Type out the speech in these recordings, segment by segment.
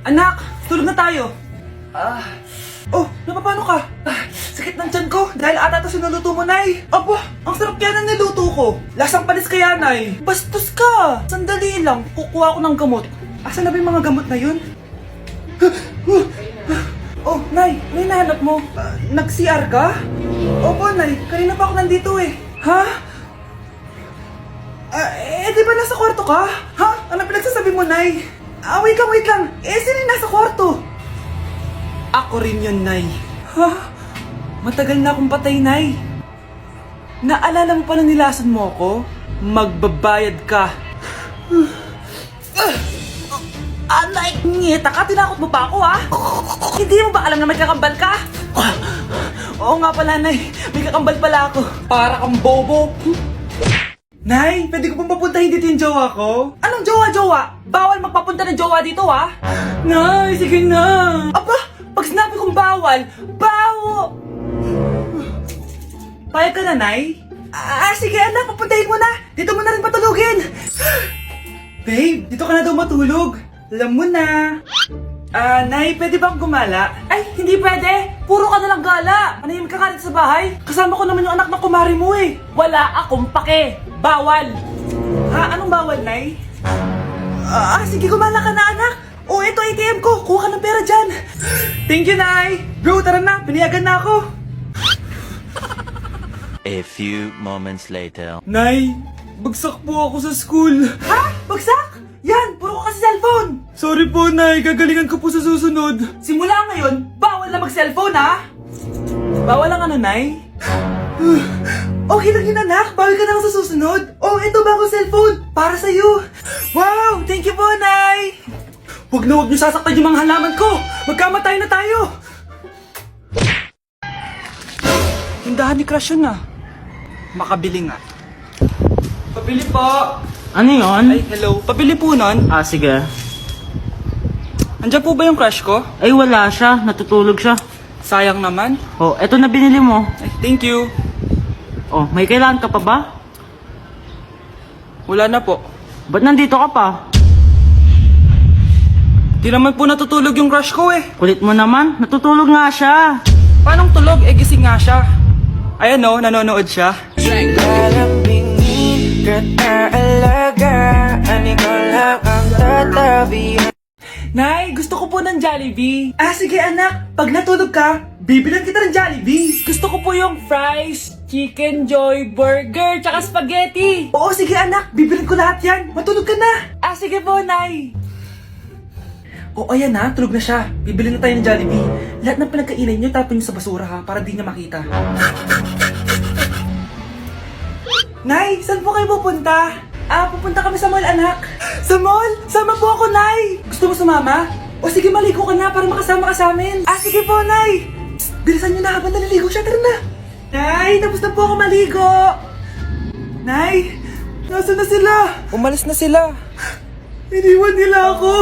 Anak, tulog na tayo. Oh, napapano ka? Sakit ng tiyan ko dahil ata ito sinuluto mo, Nay. Aba, ang sarap kaya ng niluto ko. Lasang panis kaya, Nay. Bastos ka. Sandali lang, kukuha ko ng gamot. Asan na ba yung mga gamot na yun? Oh, Nay, ano yung nahanap mo? Nag-CR ka? Opo, Nay, kanina pa ako nandito eh. Ha? Di ba nasa kwarto ka? Ha? Ano pinagsasabi mo, Nay? Wait lang. Sino yung nasa kwarto? Ako rin yun, Nay. Ha? Matagal na akong patay, Nay. Naalala mo pa na nilason mo ako? Magbabayad ka. Nay, ngita ka, tinakot mo pa ako, ha? Hindi mo ba alam na may kakambal ka? Oo nga pala, Nay. May kakambal pala ako. Para kang bobo. Nay, pwede ko pong papuntahin dito yung jowa ko? Anong jowa? Bawal magpapunta ng jowa dito, ha? Nay, sige na. Aba, pag sinabi kong bawal, bawo! Payag ka na, Nay? Sige anak, papuntahin mo na. Dito mo na rin patulugin. Babe, dito ka na daw matulog. Alam mo na. Nay, pwede bang gumala? Ay, hindi pwede. Puro ka nalang gala. Manahimik ka dito sa bahay. Kasama ko naman yung anak ng kumari mo eh. Wala akong pake. Bawal. Ha? Anong bawal, Nay? Sige, gumala ka na, anak. Oh, ito ATM ko. Kuha ka ng pera dyan. Thank you, Nay. Bro, tara na. Piniyagan na ako. A few moments later. Nay, bagsak po ako sa school. Ha? Bagsak? Yan, puro ka kasi cellphone. Sorry po, Nay. Gagalingan ko po sa susunod. Simula ngayon, bawal na mag-cellphone, ha? Bawal lang ano, Nay? Okay lang yun, anak. Bawal ka na sa susunod. Oh, ito bagong cellphone. Para sa'yo. Wow, thank you po, Nay. Huwag niyo sasaktan yung mga halaman ko. Magkamatay na tayo. Tindahan ni Crush yun, ah. Makabili nga. Pabili po. Ano yun? Ay, hello. Pabili po nun. Sige. Andiyan po ba yung crush ko? Ay, wala siya. Natutulog siya. Sayang naman. Oh, eto na binili mo. Ay, thank you. Oh, may kailangan ka pa ba? Wala na po. Ba't nandito ka pa? Di naman po natutulog yung crush ko eh. Kulit mo naman. Natutulog nga siya. Paanong tulog? Gising nga siya. Ayan o, nanonood siya. Nay, gusto ko po ng Jollibee. Sige anak, pag natulog ka, bibilan kita ng Jollibee. Gusto ko po yung fries, chicken joy, burger, tsaka spaghetti. Oo, sige anak, bibilan ko lahat yan. Matulog ka na. Sige po, Nay. Oo, ayan na, tulog na siya. Bibili na tayo ng Jollibee. Lahat ng pinagkainan niyo, tapon niyo sa basura ha, para di niya makita. Nay, saan po kayo pupunta? Pupunta kami sa mall, anak. Sa mall? Sama po ako, Nay. Gusto mo sumama? O sige, maligo ka na para makasama ka sa amin. Sige po, Nay. Psst, bilisan niyo na habang naliligo siya. Tara na. Nay, tapos na po ako maligo. Nay, nasaan na sila? Umalis na sila. Iniwan nila ako.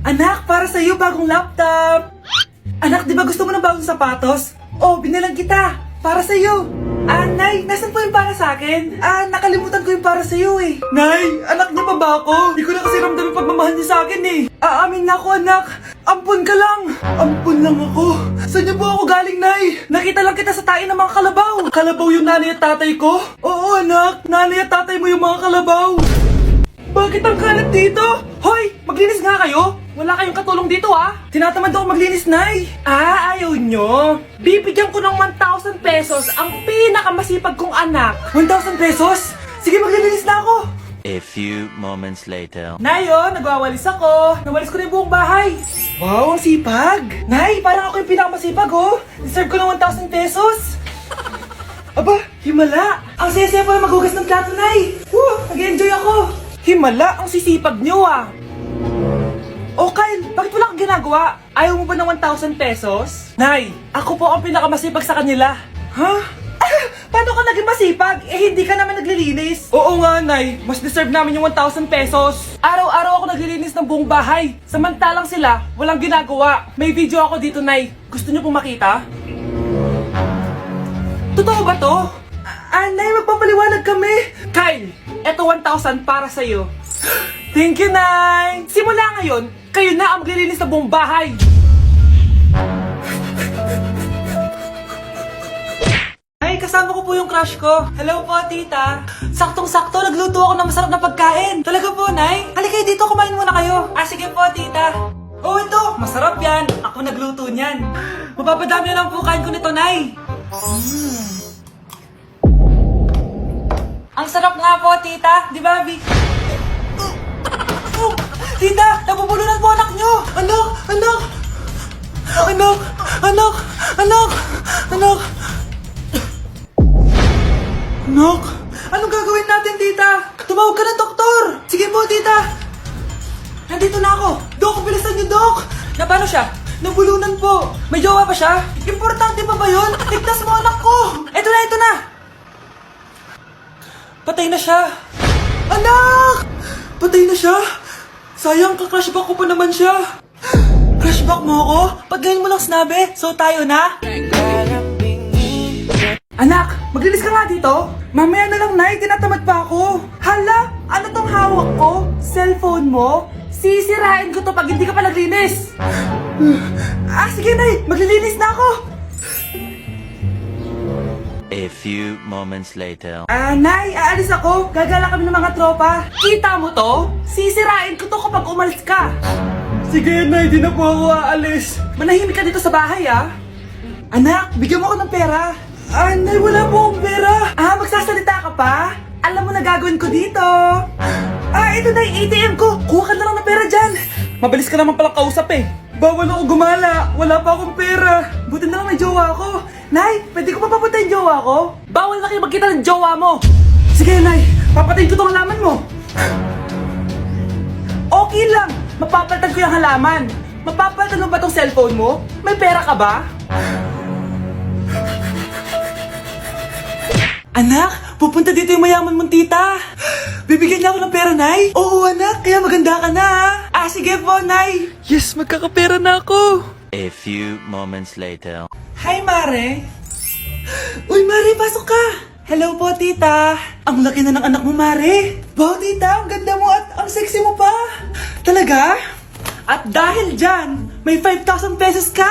Anak, para sa'yo, bagong laptop. Anak, di ba gusto mo ng bagong sapatos? Oh, binalang kita. Para sa'yo. Nay, nasan po yung para sa akin? Nakalimutan ko yung para sa'yo eh. Nay, anak niya pa ba ako? Di ko na kasi ramdam yung pagmamahal niya sa akin eh. Aamin na ako, anak. Ampun ka lang. Ampun lang ako. Saan niyo po ako galing, Nay? Nakita lang kita sa tayo ng mga kalabaw. Kalabaw yung nanay at tatay ko? Oo, anak. Nanay at tatay mo yung mga kalabaw. Bakit ang kalat dito? Hoy, maglinis nga kayo. Wala kayong katulong dito Tinatamad ako maglinis, Nay. Ayaw nyo. Bibigyan ko ng 1,000 pesos ang pinakamasipag kong anak. 1,000 pesos? Sige, maglilinis na ako. A few moments later. Nay, nagwawalis ako. Nawalis ko na yung buong bahay. Wow, ang sipag. Nay, parang ako yung pinakamasipag, Deserve ko ng 1,000 pesos. Aba, himala. Ang saya-saya pa maghugas ng plato, Nay. Nag-enjoy ako. Himala, ang sisipag nyo Oh, Kyle, bakit wala kang ginagawa? Ayaw mo ba ng 1,000 pesos? Nay, ako po ang pinakamasipag sa kanila. Ha? Paano ka naging masipag? Hindi ka naman naglilinis. Oo nga, Nay. Mas deserve namin yung 1,000 pesos. Araw-araw ako naglilinis ng buong bahay. Samantalang sila, walang ginagawa. May video ako dito, Nay. Gusto niyo pong makita? Totoo ba to? Nay, magpapaliwanag kami. Kyle, eto 1,000 para sa'yo. Thank you, Nay! ngayon, kayo na ang maglilinis sa buong bahay. Ay, kasama ko po yung crush ko. Hello po, tita. Saktong-sakto, nagluto ako ng masarap na pagkain. Talaga po, Nay? Halika dito, kumain muna kayo. Ah, sige po, tita. Oh, ito, masarap yan. Ako nagluto niyan. Mapapadami na lang po kain ko nito, Nay. Ang sarap nga po, tita. Di ba, Vic? Tita, nabubulunan po anak nyo. Anak, anak. Anak, anak, anak, anak. Anak, anong gagawin natin, tita? Tumawag ka ng doktor. Sige po, tita. Nandito na ako. Dok, bilisan niyo, Dok. Na paano siya? Nabulunan po. May jowa pa siya? Importante pa ba yun? Ligtas mo anak ko. Ito na, ito na. Patay na siya. Anak! Patay na siya. Sayang, ka-crushback ko pa naman siya. Crushback mo ako? Pag ganyan mo lang sinabi, so tayo na? Anak, maglinis ka nga dito. Mamaya na lang, Nay. Tinatamad pa ako. Hala, ano tong hawak ko? Cellphone mo? Sisirain ko to pag hindi ka pa naglinis. Sige, Nay. Maglilinis na ako. A few moments later. Nay, aalis ako. Gagala kami ng mga tropa. Kita mo to? Sisirain ko to kapag umalis ka. Sige, Nay. Di na po ako aalis. Manahimik ka dito sa bahay, ah. Anak, bigyan mo ako ng pera. Nay, wala po akong pera. Magsasalita ka pa? Alam mo na gagawin ko dito. Ito na yung ATM ko. Kuha ka na lang ng pera dyan. Mabilis ka naman palang kausap eh. Bawal ako gumala. Wala pa akong pera. Buti na lang may jowa ko. Nay, pwede ko pa papatay yung jowa ko? Bawal na kayo magkita ng jowa mo. Sige, Nay. Papatayin ko tong halaman mo. Okay lang. Mapapalitan ko yung halaman. Mapapalitan mo ba tong cellphone mo? May pera ka ba? Anak, pupunta dito yung mayaman mong tita. Bibigyan niya ako ng pera, Nay? Oo, anak. Kaya maganda ka na, ha? Sige po, Nay. Yes, magkakapera na ako. A few moments later. Hi, Mare. Uy, Mare, pasok ka. Hello po, tita. Ang laki na ng anak mo, Mare. Wow, tita, ang ganda mo at ang sexy mo pa. Talaga? At dahil dyan, may 5,000 pesos ka.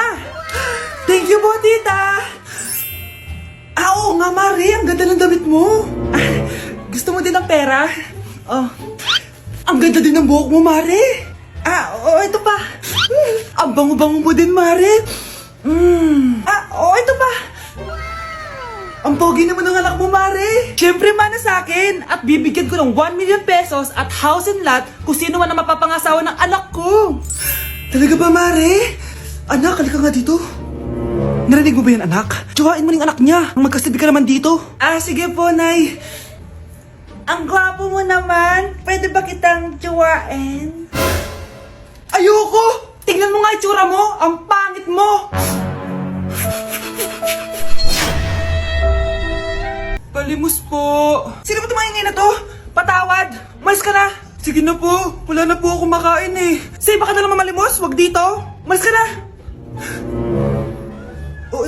Thank you po, tita. Oo nga, Mare. Ang ganda ng damit mo. Gusto mo din ng pera? Ang ganda din ng buhok mo, Mare. Ito pa. Ang bango-bango mo din, Mare. Ito pa. Ang pogi naman ng anak mo, Mare. Siyempre, mana sa akin. At bibigyan ko ng 1 million pesos at house and lot kung sino man ang mapapangasawa ng anak ko. Talaga ba, Mare? Anak, halika nga dito. Narinig mo ba yan, anak? Tsuwain mo ng anak niya. Magkasibi ka naman dito. Sige po, Nay. Ang gwapo mo naman. Pwede ba kitang tsuwain? Ayoko! Tingnan mo nga itsura mo. Ang pangit mo. Palimos po. Sino ba tumahingay na to? Patawad. Umalis ka na. Sige na po. Wala na po ako makain eh. Say, baka na lang mamalimos. Wag dito. Umalis ka na.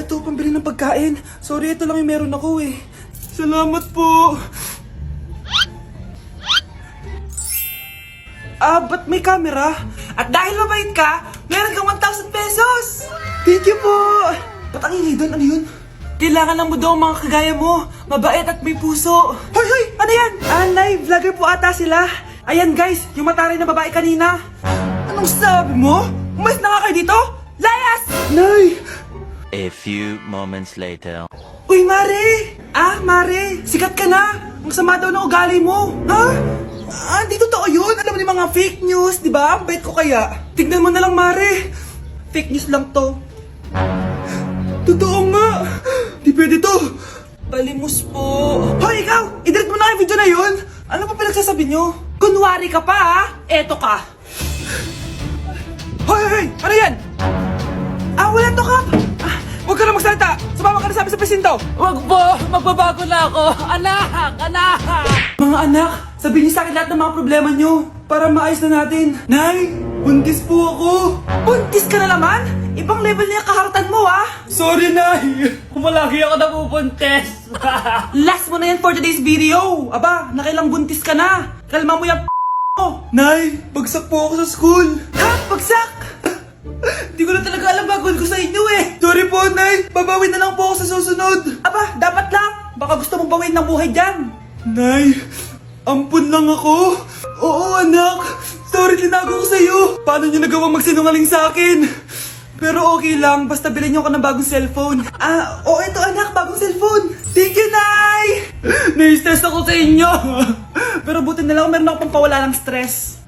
Ito, pambili ng pagkain. Sorry, ito lang yung meron ako eh. Salamat po. Ba't may camera? At dahil mabait ka, meron kang 1,000 pesos! Thank you po! Ba't ang ingay doon? Ano yun? Kailangan lang mo daw ang mga kagaya mo. Mabait at may puso. Hoy, hoy! Ano yan? Nay, vlogger po ata sila. Ayan guys, yung mataray na babae kanina. Anong sabi mo? Umalis na nga kayo dito? Layas! Nay! A few moments later. Uy, Mare! Mare, sikat ka na! Ang sama daw ng ugali mo! Di totoo yun! Alam mo yung mga fake news, di ba? Ang bait ko kaya. Tignan mo na lang, Mare! Fake news lang to. Totoo nga! Di pwede to! Palimos po! Hoy, ikaw! I-delete mo na yung video na yun! Ano pa pinagsasabi nyo? Kunwari ka pa, ha? Eto ka! Hoy, hoy! Ano yan? Wala to, Kap! Huwag ka na magsalita! Sumama ka na sa amin sa presinto! Huwag po! Magbabago na ako! Anak! Anak! Mga anak, sabihin niyo sa akin lahat ng mga problema niyo para maayos na natin. Nay, buntis po ako! Buntis ka na naman? Ibang level na yung kaharatan mo, ah! Sorry, Nay! Kumalagi ako nabubuntis! Last mo na yan for today's video! Aba, nakailang buntis ka na! Kalma mo yung mo! Nay, bagsak po ako sa school! Bagsak! Hindi ko na talaga alam bagol ko sa inyo eh. Sorry po, Nay. Babawi na lang po ako sa susunod. Aba, dapat lang. Baka gusto mong bawiin ng buhay dyan. Nay, ampun lang ako. Oo, anak. Sorry, tinago ko sa'yo. Paano niyo nagawang magsinungaling sa akin? Pero okay lang, basta bilhin niyo ako ng bagong cellphone. Eto anak, bagong cellphone. Thank you, Nay! Nai-stress ako sa inyo. Pero buti na lang, meron ako pampawala ng stress.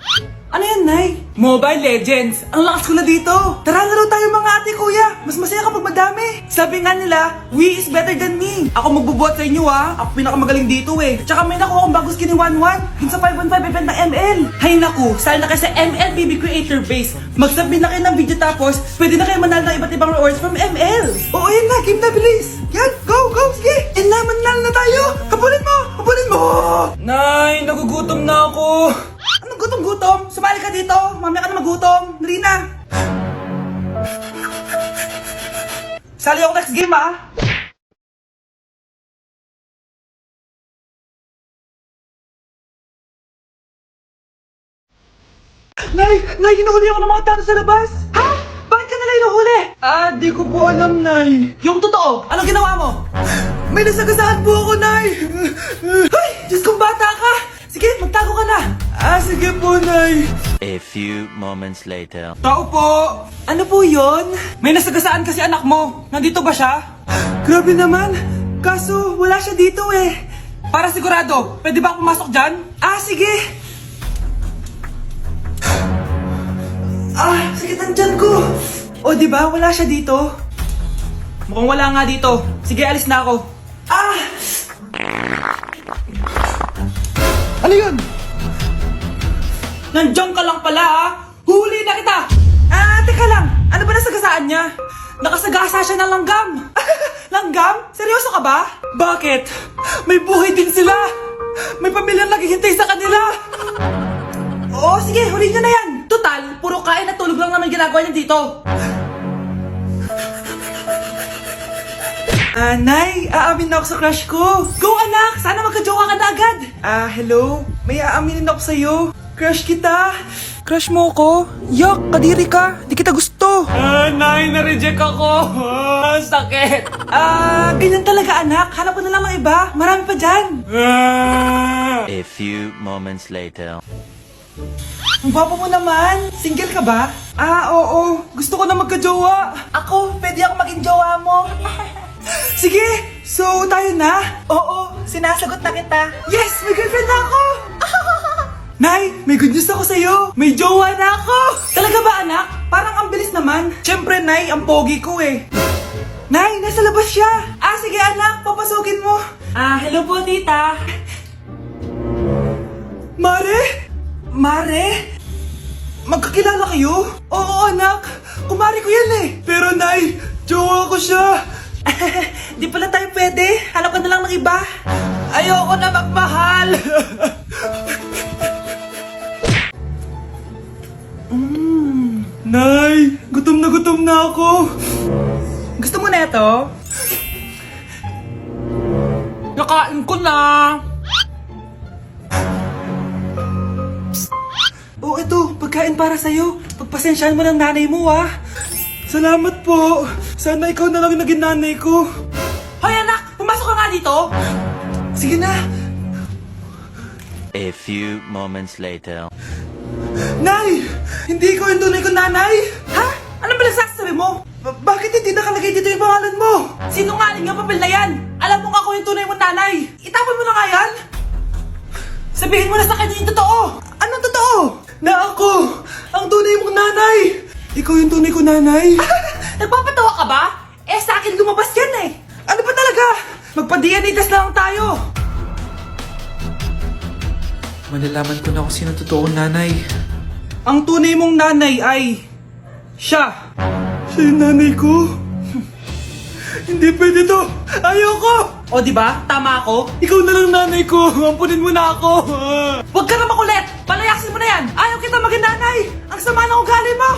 Ano yan, Nay? Mobile Legends. Ang lakas ko na dito. Tara, laro tayo mga ate, kuya. Mas masaya kapag madami. Sabi nga nila, we is better than me. Ako magbubuhat sa inyo, ha. Ako pinakamagaling dito, eh. Tsaka may nakuha akong bagong skin ni 1-1. Yun sa 515 event ng ML. Hay naku, sali na kayo sa ML BB Creator Base. Mag-submit na kayo ng video tapos, pwede na kayo manalo ng iba't ibang rewards from ML. Oo, yan na. Game na, bilis. Yan, go, go, sige. And na, manalo na tayo. Habulin mo, habulin mo. Nay, nagugutom na ako. Anong gutom-gutom? Sumali ka dito. Mamaya ka na magutom. Dali na. Sali ako next game, ah. Nay, hinuhuli ako ng mga tao sa labas. Ha? Bakit ka nila hinuhuli? Di ko po alam, Nay. Yung totoo, anong ginawa mo? May nasagasaan po ako, Nay. Ay, Diyos kong bata ka. Sige, magtago ka na. Sige po, Nay. A few moments later. Tao po! Ano po yon? May nasagasaan kasi anak mo. Nandito ba siya? Grabe naman. Kaso, wala siya dito eh. Para sigurado, pwede ba ako pumasok dyan? Sige. Sakit ang tiyan ko. O, di ba? Wala siya dito. Mukhang wala nga dito. Sige, alis na ako. Ano yun? Nandiyan ka lang pala, ha? Huli na kita! Teka lang. Ano ba nasagasaan niya? Nakasagasa siya ng langgam. Langgam? Seryoso ka ba? Bakit? May buhay din sila. May pamilyang naghihintay sa kanila. Oo, sige. Huli niyo na yan. Total, puro kain at tulog lang naman ginagawa niya dito. Nay, aamin na ako sa crush ko. Go, anak! Sana magka-jowa ka na agad. Hello? May aaminin ako sa'yo. Crush kita. Crush mo ko? Yak, kadiri ka. Di kita gusto. Nay, na-reject ako. Sakit. Ganyan talaga, anak. Hanap ko na lang ng iba. Marami pa dyan. A few moments later. Ang gwapo mo naman. Single ka ba? Oo. Gusto ko na magka-jowa. Ako, pwede ako maging jowa mo. Sige, so tayo na? Oo, sinasagot na kita. Yes, may girlfriend na ako! Nay, may good news ako sa'yo. May jowa na ako! Talaga ba, anak? Parang ang bilis naman. Siyempre, Nay, ang pogi ko eh. Nay, nasa labas siya. Sige anak, papasukin mo. Hello po, tita. Mare? Magkakilala kayo? Oo, anak. Kumari ko yan eh. Pero, Nay, jowa ko siya. Di pala tayo pwede. Hanap ka na lang ng iba. Ayoko na magmahal. Nay, gutom na ako. Gusto mo na ito? Nakain ko na. Ito, pagkain para sa'yo. Pagpasensyahan mo ng nanay mo, ha? Salamat po. Sana ikaw na lang naging nanay ko. Hoy anak, pumasok ka nga dito. Sige na. A few moments later. Nay! Hindi ko yung tunay kong nanay. Ha? Ano ba nagsasabi mo? Bakit hindi nakalagay dito yung pangalan mo? Sinungaling ang papel na yan. Alam mo nga ako yung tunay mong nanay. Itapon mo na nga yan. Sabihin mo na sa kanya yung totoo. Anong totoo? Na ako, ang tunay mong nanay. Ikaw yung tunay ko, nanay. Nagpapatawa ka ba? Sa akin lumabas yan eh. Ano ba talaga? Magpa-DNA test na lang tayo. Malalaman ko na kung sino totoong nanay. Ang tunay mong nanay ay... siya. Siya yung nanay ko? Hindi pwede to. Ayoko. O diba? Tama ako? Ikaw na lang nanay ko. Ampunin mo na ako. Huwag ka na makulit. Palayasin mo na yan. Ayaw kita maging nanay. Ang sama ng ugali mo.